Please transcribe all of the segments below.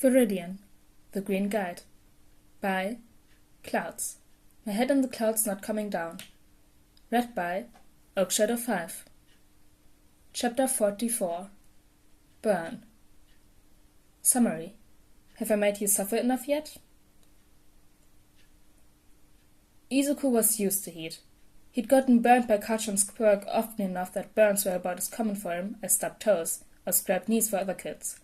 Viridian, The Green Guide. By Clouds. My head in the clouds not coming down. Read by Oakshadow 5. Chapter 44. Burn. Summary. Have I made you suffer enough yet? Izuku was used to heat. He'd gotten burned by Kachan's quirk often enough that burns were about as common for him as stubbed toes or scraped knees for other kids.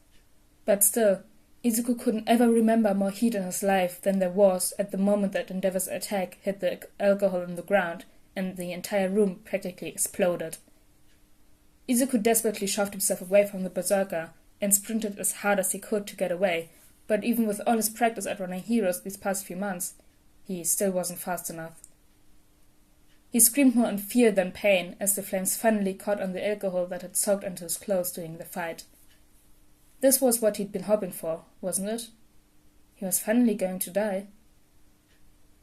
But still, Izuku couldn't ever remember more heat in his life than there was at the moment that Endeavor's attack hit the alcohol in the ground and the entire room practically exploded. Izuku desperately shoved himself away from the berserker and sprinted as hard as he could to get away, but even with all his practice at running heroes these past few months, he still wasn't fast enough. He screamed more in fear than pain as the flames finally caught on the alcohol that had soaked into his clothes during the fight. This was what he'd been hoping for, wasn't it? He was finally going to die.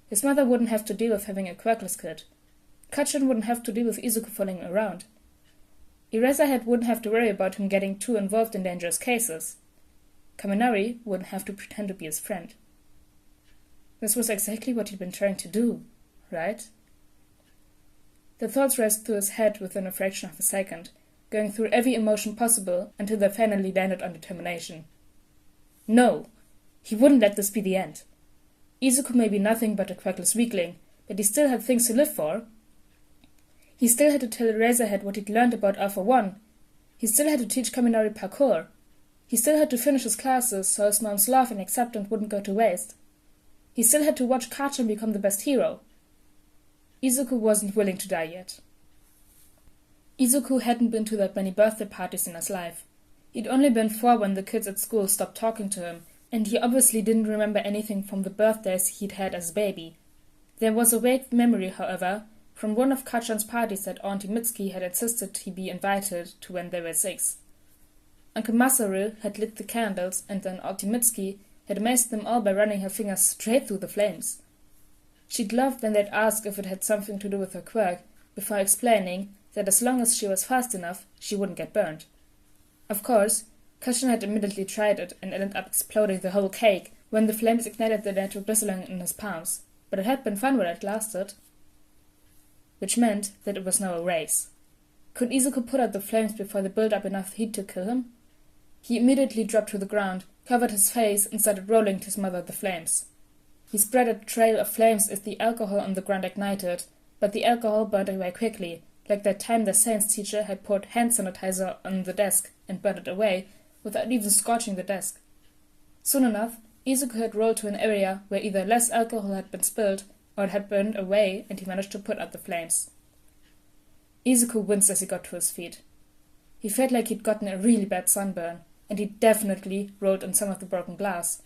His mother wouldn't have to deal with having a quirkless kid. Kachan wouldn't have to deal with Izuku following around. Eraserhead wouldn't have to worry about him getting too involved in dangerous cases. Kaminari wouldn't have to pretend to be his friend. This was exactly what he'd been trying to do, right? The thoughts raced through his head within a fraction of a second, going through every emotion possible until they finally landed on determination. No! He wouldn't let this be the end. Izuku may be nothing but a quirkless weakling, but he still had things to live for. He still had to tell Eraserhead what he'd learned about Alpha 1. He still had to teach Kaminari parkour. He still had to finish his classes so his mom's love and acceptance wouldn't go to waste. He still had to watch Kachan become the best hero. Izuku wasn't willing to die yet. Izuku hadn't been to that many birthday parties in his life. He'd only been 4 when the kids at school stopped talking to him, and he obviously didn't remember anything from the birthdays he'd had as a baby. There was a vague memory, however, from one of Kachan's parties that Auntie Mitsuki had insisted he be invited to when they were 6. Uncle Masaru had lit the candles, and then Auntie Mitsuki had amazed them all by running her fingers straight through the flames. She'd laughed when they'd asked if it had something to do with her quirk, before explaining that as long as she was fast enough, she wouldn't get burned. Of course, Kachan had immediately tried it and ended up exploding the whole cake when the flames ignited the nitroglycerin in his palms, but it had been fun while it lasted. Which meant that it was now a race. Could Izuku put out the flames before they built up enough heat to kill him? He immediately dropped to the ground, covered his face, and started rolling to smother the flames. He spread a trail of flames as the alcohol on the ground ignited, but the alcohol burned away quickly, like that time the science teacher had poured hand sanitizer on the desk and burned it away without even scorching the desk. Soon enough, Izuku had rolled to an area where either less alcohol had been spilled or it had burned away, and he managed to put out the flames. Izuku winced as he got to his feet. He felt like he'd gotten a really bad sunburn, and he definitely rolled in some of the broken glass,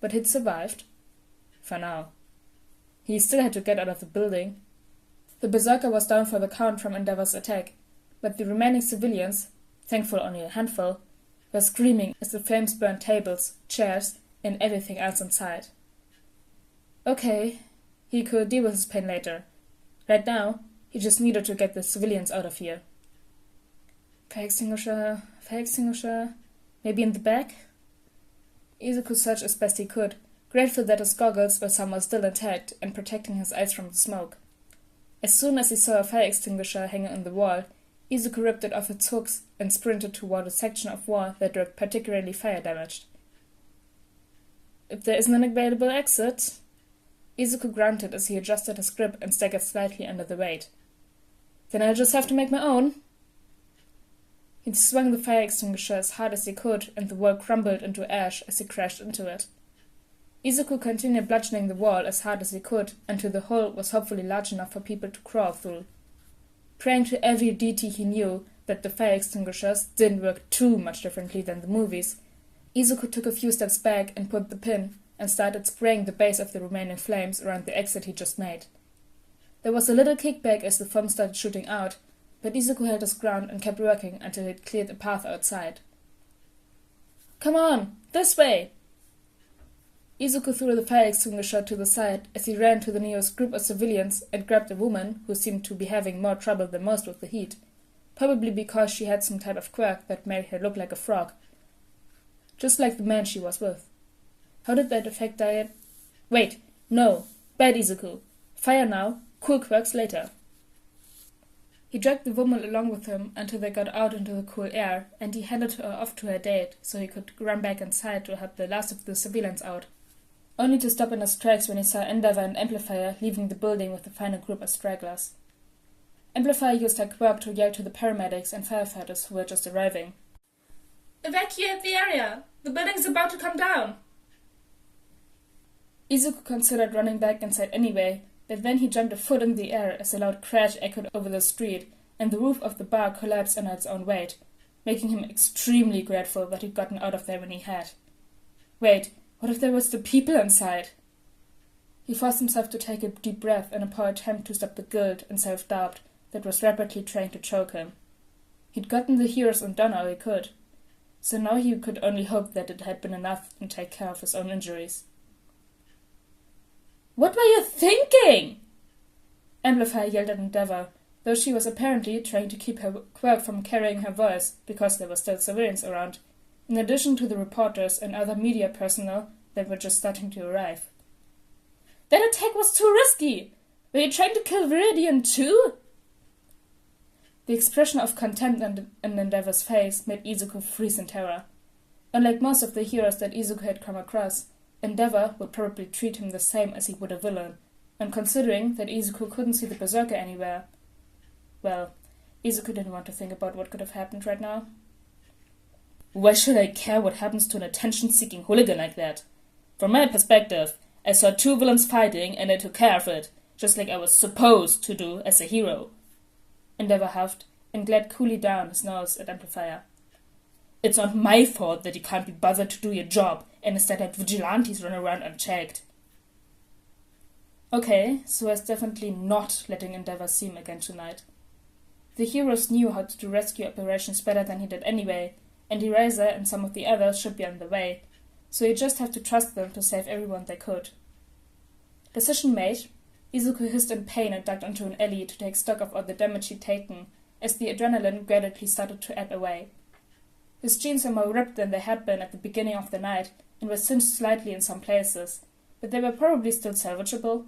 but he'd survived. For now. He still had to get out of the building. The berserker was down for the count from Endeavor's attack, but the remaining civilians, thankful only a handful, were screaming as the flames burned tables, chairs, and everything else in sight. Okay, he could deal with his pain later. Right now, he just needed to get the civilians out of here. Fire extinguisher, maybe in the back? Izuku searched as best he could, grateful that his goggles were somehow still intact and protecting his eyes from the smoke. As soon as he saw a fire extinguisher hanging on the wall, Izuku ripped it off its hooks and sprinted toward a section of wall that looked particularly fire-damaged. If there isn't an available exit... Izuku grunted as he adjusted his grip and staggered slightly under the weight. Then I'll just have to make my own. He swung the fire extinguisher as hard as he could, and the wall crumbled into ash as he crashed into it. Izuku continued bludgeoning the wall as hard as he could until the hole was hopefully large enough for people to crawl through. Praying to every deity he knew that the fire extinguishers didn't work too much differently than the movies, Izuku took a few steps back and put the pin and started spraying the base of the remaining flames around the exit he just made. There was a little kickback as the foam started shooting out, but Izuku held his ground and kept working until he'd cleared a path outside. Come on, this way! Izuku threw the fire extinguisher to the side as he ran to the nearest group of civilians and grabbed a woman who seemed to be having more trouble than most with the heat, probably because she had some type of quirk that made her look like a frog, just like the man she was with. How did that affect diet? Wait, no. Bad Izuku. Fire now, cool quirks later. He dragged the woman along with him until they got out into the cool air, and he handed her off to her date so he could run back inside to help the last of the civilians out. Only to stop in his tracks when he saw Endeavor and Amplifier leaving the building with the final group of stragglers. Amplifier used her quirk to yell to the paramedics and firefighters who were just arriving. "Evacuate the area! The building's about to come down!" Izuku considered running back inside anyway, but then he jumped a foot in the air as a loud crash echoed over the street, and the roof of the bar collapsed under its own weight, making him extremely grateful that he'd gotten out of there when he had. Wait, what if there was the people inside? He forced himself to take a deep breath in a poor attempt to stop the guilt and self-doubt that was rapidly trying to choke him. He'd gotten the heroes undone all he could, so now he could only hope that it had been enough and take care of his own injuries. "What were you thinking?" Amplifier yelled at Endeavor, though she was apparently trying to keep her quirk from carrying her voice because there were still civilians around, in addition to the reporters and other media personnel that were just starting to arrive. "That attack was too risky! Were you trying to kill Viridian too?" The expression of contempt in Endeavor's face made Izuku freeze in terror. Unlike most of the heroes that Izuku had come across, Endeavor would probably treat him the same as he would a villain, and considering that Izuku couldn't see the berserker anywhere, well, Izuku didn't want to think about what could have happened right now. "Why should I care what happens to an attention-seeking hooligan like that? From my perspective, I saw two villains fighting and I took care of it, just like I was supposed to do as a hero." Endeavor huffed and glared coolly down his nose at Amplifier. "It's not my fault that you can't be bothered to do your job and instead let vigilantes run around unchecked." Okay, so I was definitely not letting Endeavor see him again tonight. The heroes knew how to do rescue operations better than he did anyway, and Eraser and some of the others should be on the way, so you just have to trust them to save everyone they could. Decision made, Izuku hissed in pain and ducked into an alley to take stock of all the damage he'd taken, as the adrenaline gradually started to ebb away. His jeans were more ripped than they had been at the beginning of the night, and were singed slightly in some places, but they were probably still salvageable.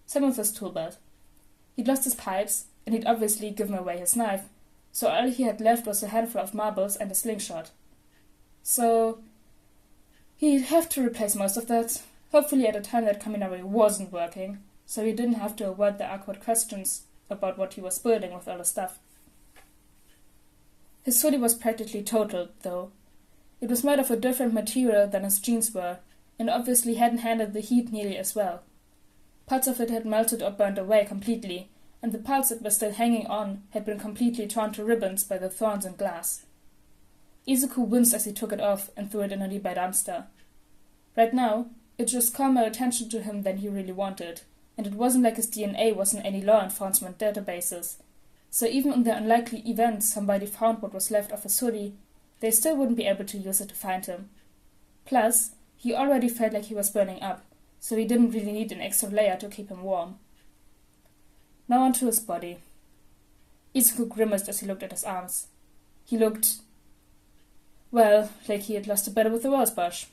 Same with his tool belt. He'd lost his pipes, and he'd obviously given away his knife, so all he had left was a handful of marbles and a slingshot. So he'd have to replace most of that, hopefully at a time that Kaminari wasn't working, so he didn't have to avoid the awkward questions about what he was building with all the stuff. His hoodie was practically totaled, though. It was made of a different material than his jeans were, and obviously hadn't handled the heat nearly as well. Parts of it had melted or burned away completely, and the parts that were still hanging on had been completely torn to ribbons by the thorns and glass. Izuku winced as he took it off and threw it in a nearby dumpster. Right now, it just called more attention to him than he really wanted, and it wasn't like his DNA was in any law enforcement databases, so even in the unlikely event somebody found what was left of his hoodie, they still wouldn't be able to use it to find him. Plus, he already felt like he was burning up, so he didn't really need an extra layer to keep him warm. Now onto his body. Izuku grimaced as he looked at his arms. He looked, well, like he had lost a battle with a rosebush.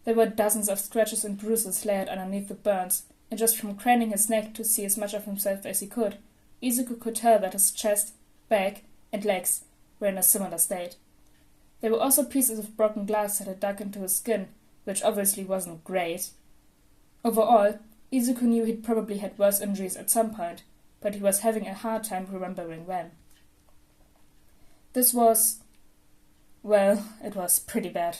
There were dozens of scratches and bruises layered underneath the burns, and just from craning his neck to see as much of himself as he could, Izuku could tell that his chest, back, and legs were in a similar state. There were also pieces of broken glass that had dug into his skin, which obviously wasn't great. Overall, Izuku knew he'd probably had worse injuries at some point, but he was having a hard time remembering when. This was, well, it was pretty bad.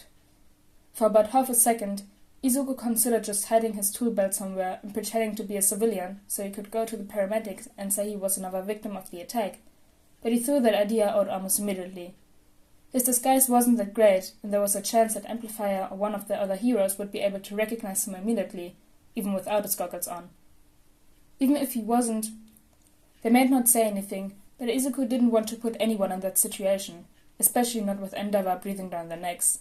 For about half a second, Izuku considered just hiding his tool belt somewhere and pretending to be a civilian so he could go to the paramedics and say he was another victim of the attack, but he threw that idea out almost immediately. His disguise wasn't that great, and there was a chance that Amplifier or one of the other heroes would be able to recognize him immediately, even without his goggles on. Even if he wasn't, they might not say anything, but Izuku didn't want to put anyone in that situation, especially not with Endeavor breathing down their necks.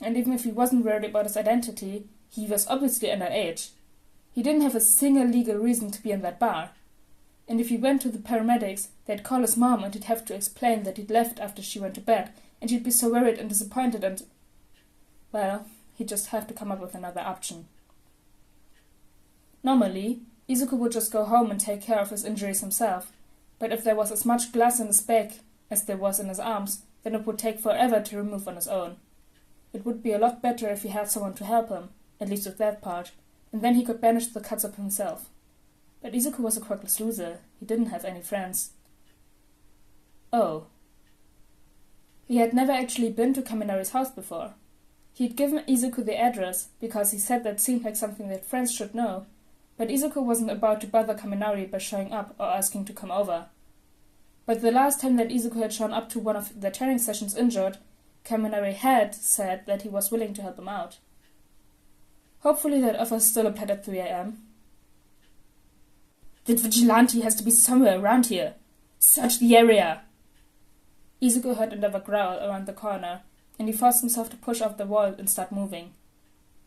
And even if he wasn't worried about his identity, he was obviously underage. He didn't have a single legal reason to be in that bar. And if he went to the paramedics, they'd call his mom and he'd have to explain that he'd left after she went to bed, and she'd be so worried and disappointed and... well, he'd just have to come up with another option. Normally, Izuku would just go home and take care of his injuries himself, but if there was as much glass in his back as there was in his arms, then it would take forever to remove on his own. It would be a lot better if he had someone to help him, at least with that part, and then he could bandage the cuts up himself. But Izuku was a quirkless loser. He didn't have any friends. Oh. He had never actually been to Kaminari's house before. He had given Izuku the address because he said that seemed like something that friends should know, but Izuku wasn't about to bother Kaminari by showing up or asking to come over. But the last time that Izuku had shown up to one of their training sessions injured, Kaminari had said that he was willing to help him out. Hopefully that offer still applied at 3 a.m. That vigilante has to be somewhere around here. Search the area! Izuku heard another growl around the corner, and he forced himself to push off the wall and start moving.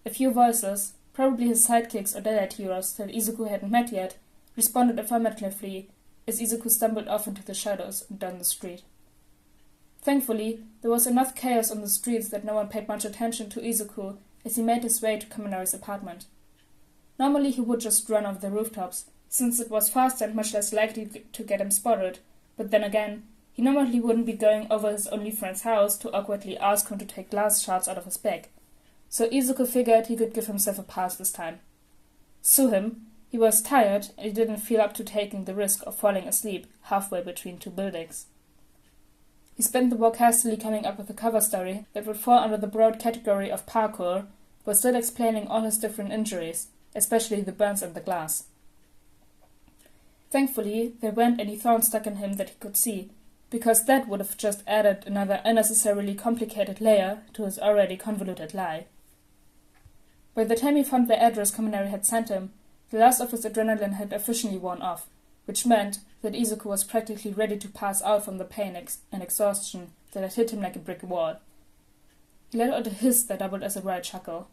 A few voices, probably his sidekicks or daylight heroes that Izuku hadn't met yet, responded affirmatively as Izuku stumbled off into the shadows and down the street. Thankfully, there was enough chaos on the streets that no one paid much attention to Izuku as he made his way to Kaminari's apartment. Normally he would just run off the rooftops, since it was faster and much less likely to get him spotted, but then again, he normally wouldn't be going over his only friend's house to awkwardly ask him to take glass shards out of his bag. So Izuku figured he could give himself a pass this time. Sue him, he was tired and he didn't feel up to taking the risk of falling asleep halfway between two buildings. He spent the walk hastily coming up with a cover story that would fall under the broad category of parkour, but still explaining all his different injuries, especially the burns and the glass. Thankfully, there weren't any thorns stuck in him that he could see, because that would have just added another unnecessarily complicated layer to his already convoluted lie. By the time he found the address Kaminari had sent him, the last of his adrenaline had officially worn off, which meant that Izuku was practically ready to pass out from the pain and exhaustion that had hit him like a brick wall. He let out a hiss that doubled as a wry chuckle.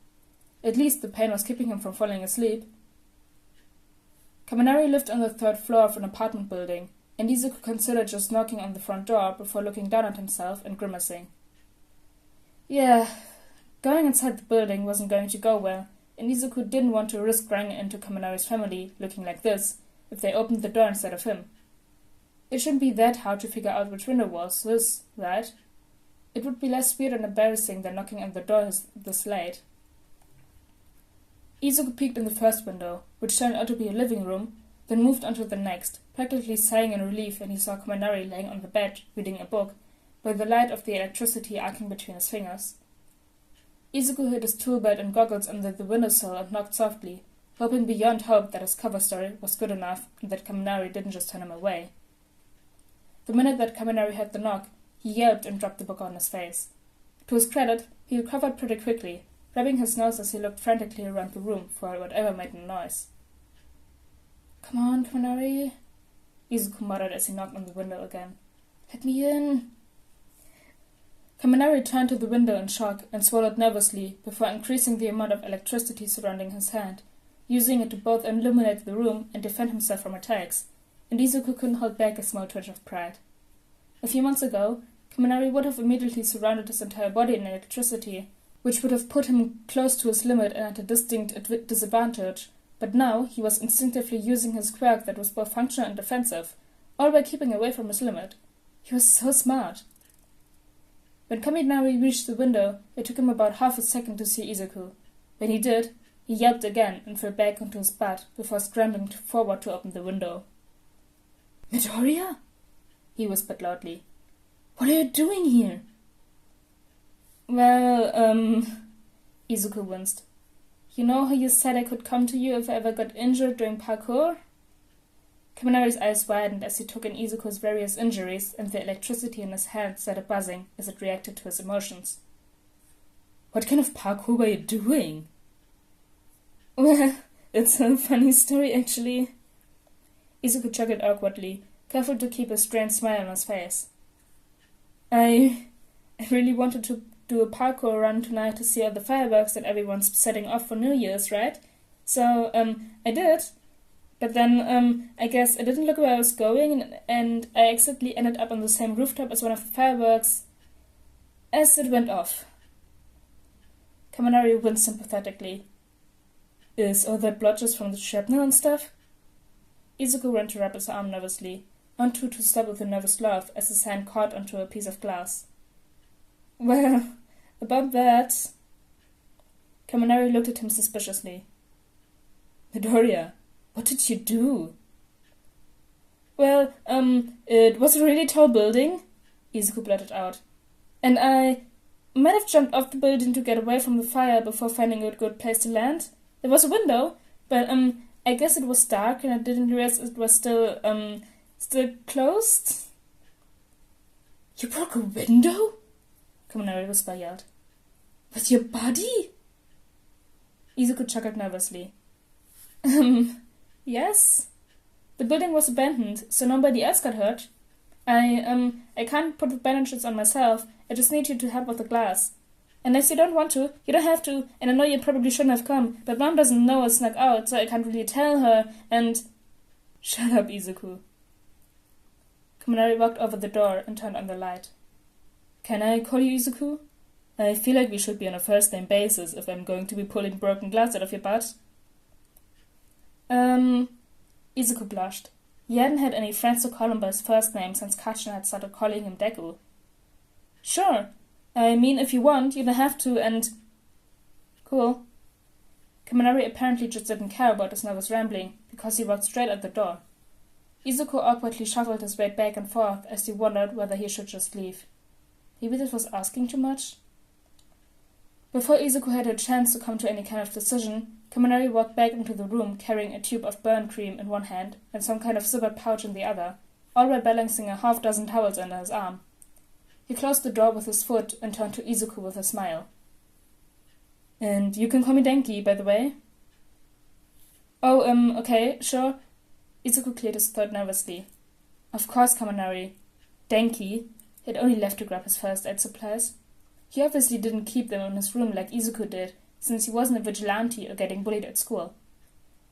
At least the pain was keeping him from falling asleep. Kaminari lived on the 3rd floor of an apartment building, and Izuku considered just knocking on the front door before looking down at himself and grimacing. Yeah, going inside the building wasn't going to go well, and Izuku didn't want to risk running into Kaminari's family looking like this if they opened the door instead of him. It shouldn't be that hard to figure out which window was this, right? It would be less weird and embarrassing than knocking on the door this late. Izuku peeked in the first window, which turned out to be a living room, then moved on to the next, practically sighing in relief when he saw Kaminari laying on the bed, reading a book, by the light of the electricity arcing between his fingers. Izuku hid his tool belt and goggles under the windowsill and knocked softly, hoping beyond hope that his cover story was good enough and that Kaminari didn't just turn him away. The minute that Kaminari heard the knock, he yelped and dropped the book on his face. To his credit, he recovered pretty quickly, rubbing his nose as he looked frantically around the room for whatever made a noise. "Come on, Kaminari," Izuku muttered as he knocked on the window again. "Let me in." Kaminari turned to the window in shock and swallowed nervously before increasing the amount of electricity surrounding his hand, using it to both illuminate the room and defend himself from attacks, and Izuku couldn't hold back a small twitch of pride. A few months ago, Kaminari would have immediately surrounded his entire body in electricity, which would have put him close to his limit and at a distinct disadvantage, but now he was instinctively using his quirk that was both functional and defensive, all by keeping away from his limit. He was so smart. When Kaminari reached the window, it took him about half a second to see Izuku. When he did, he yelped again and fell back onto his butt before scrambling forward to open the window. "Midoriya?" he whispered loudly. "What are you doing here?" "Well, Izuku winced. "You know how you said I could come to you if I ever got injured during parkour?" Kaminari's eyes widened as he took in Izuku's various injuries, and the electricity in his hand set a buzzing as it reacted to his emotions. "What kind of parkour were you doing?" "Well, it's a funny story, actually." Izuku chuckled awkwardly, careful to keep a strained smile on his face. I really wanted to do a parkour run tonight to see all the fireworks that everyone's setting off for New Year's, right? So, I did. But then, I guess I didn't look where I was going, and I accidentally ended up on the same rooftop as one of the fireworks as it went off. Kaminari winced sympathetically. Is all that blood just from the shrapnel and stuff? Izuku ran to wrap his arm nervously, onto to stop with a nervous laugh as his hand caught onto a piece of glass. Well, about that... Kaminari looked at him suspiciously. Midoriya, what did you do? Well, it was a really tall building, Izuku blurted out. And I might have jumped off the building to get away from the fire before finding a good place to land. There was a window, but, I guess it was dark and I didn't realize it was still closed. You broke a window? Kaminari whisper yelled. With your body? Izuku chuckled nervously. Yes. The building was abandoned, so nobody else got hurt. I can't put the bandages on myself. I just need you to help with the glass. Unless you don't want to, you don't have to, and I know you probably shouldn't have come, but Mom doesn't know I snuck out, so I can't really tell her, and... Shut up, Izuku. Kaminari walked over the door and turned on the light. Can I call you Izuku? I feel like we should be on a first-name basis if I'm going to be pulling broken glass out of your butt. Izuku blushed. He hadn't had any friends to call him by his first name since Kachina had started calling him Deku. Sure. I mean, if you want, you don't have to, and... Cool. Kaminari apparently just didn't care about his nervous rambling, because he walked straight at the door. Izuku awkwardly shuffled his weight back and forth as he wondered whether he should just leave. Maybe this was asking too much? Before Izuku had a chance to come to any kind of decision, Kaminari walked back into the room carrying a tube of burn cream in one hand and some kind of zippered pouch in the other, all while balancing a half-dozen towels under his arm. He closed the door with his foot and turned to Izuku with a smile. And you can call me Denki, by the way. Oh, okay, sure. Izuku cleared his throat nervously. Of course, Kaminari. Denki had only left to grab his first aid supplies. He obviously didn't keep them in his room like Izuku did, since he wasn't a vigilante or getting bullied at school.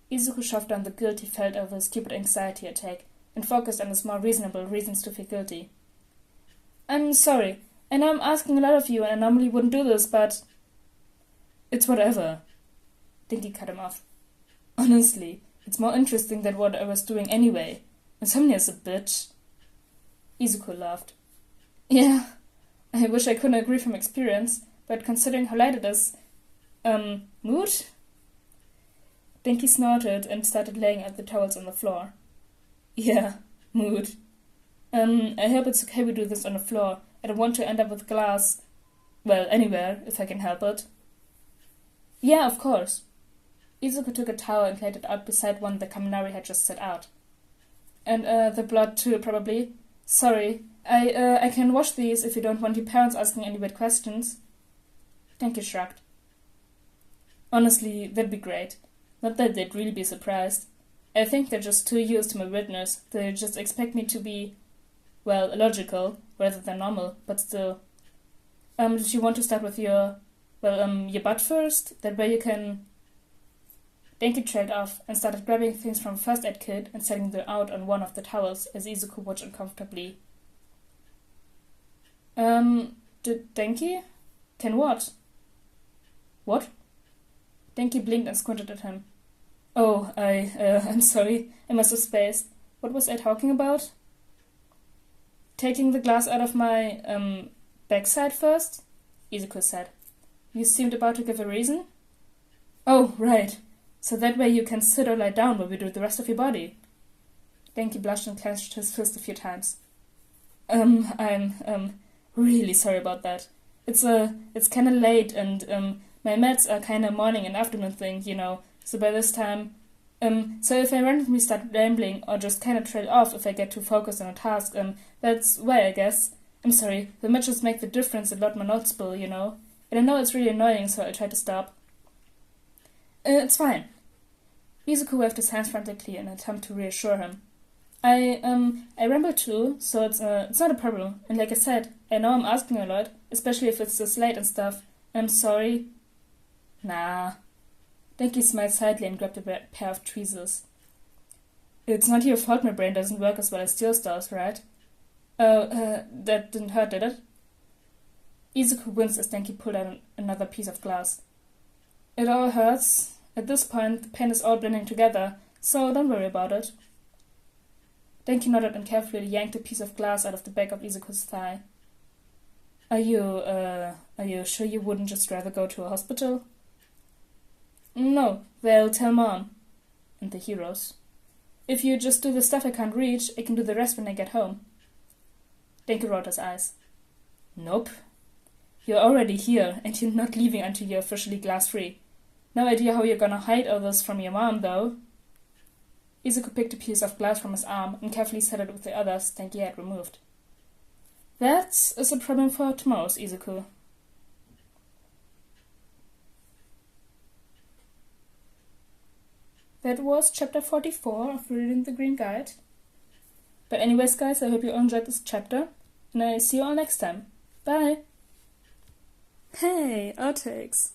Izuku shoved down the guilt he felt over his stupid anxiety attack and focused on his more reasonable reasons to feel guilty. I'm sorry. I know I'm asking a lot of you and I normally wouldn't do this, but... It's whatever. Denki cut him off. Honestly, it's more interesting than what I was doing anyway. Insomnia's a bitch. Izuku laughed. Yeah, I wish I couldn't agree from experience, but considering how late it is... mood? Denki snorted and started laying out the towels on the floor. Yeah, mood. I hope it's okay we do this on the floor. I don't want to end up with glass. Well, anywhere, if I can help it. Yeah, of course. Izuku took a towel and laid it out beside one that Kaminari had just set out. And, the blood too, probably. Sorry. I can wash these if you don't want your parents asking any weird questions. Denki shrugged. Honestly, that'd be great. Not that they'd really be surprised. I think they're just too used to my weirdness. They just expect me to be, well, illogical, rather than normal, but still. Did you want to start with your butt first? That way you can... Denki trailed off and started grabbing things from first aid kit and setting them out on one of the towels as Izuku watched uncomfortably. Denki? Can what? What? Denki blinked and squinted at him. Oh, I'm sorry. I must have spaced. What was I talking about? Taking the glass out of my, backside first? Izuku said. You seemed about to give a reason? Oh, right. So that way you can sit or lie down while we do the rest of your body. Denki blushed and clenched his fist a few times. I'm really sorry about that. It's kinda late and, my meds are kinda morning and afternoon thing, you know, so by this time, so if I randomly start rambling or just kinda trail off if I get too focused on a task, that's why, I guess. I'm sorry, the matches make the difference a lot more noticeable, you know, and I know it's really annoying, so I'll try to stop. It's fine. Izuku waved his hands frantically in an attempt to reassure him. I ramble too, so it's not a problem, and like I said, I know I'm asking a lot, especially if it's this late and stuff. I'm sorry. Nah. Denki smiled slightly and grabbed a pair of tweezers. It's not your fault my brain doesn't work as well as yours does, right? That didn't hurt, did it? Izuku winced as Denki pulled out another piece of glass. It all hurts. At this point, the pain is all blending together, so don't worry about it. Denki nodded and carefully yanked a piece of glass out of the back of Izuku's thigh. Are you sure you wouldn't just rather go to a hospital? No, they'll tell Mom. And the heroes. If you just do the stuff I can't reach, I can do the rest when I get home. Denki rolled his eyes. Nope. You're already here, and you're not leaving until you're officially glass-free. No idea how you're gonna hide all this from your mom, though. Izuku picked a piece of glass from his arm and carefully set it with the others Denki had removed. That is a problem for tomorrow's Izuku. That was chapter 44 of Reading the Green Guide. But anyways, guys, I hope you all enjoyed this chapter, and I see you all next time. Bye! Hey, outtakes!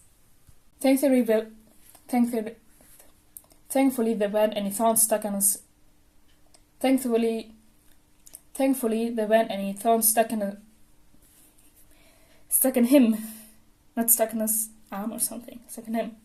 Thankfully, there weren't any thorns stuck on his... Thankfully, there weren't any thorns stuck in him. Not stuck in his arm or something. Stuck in him.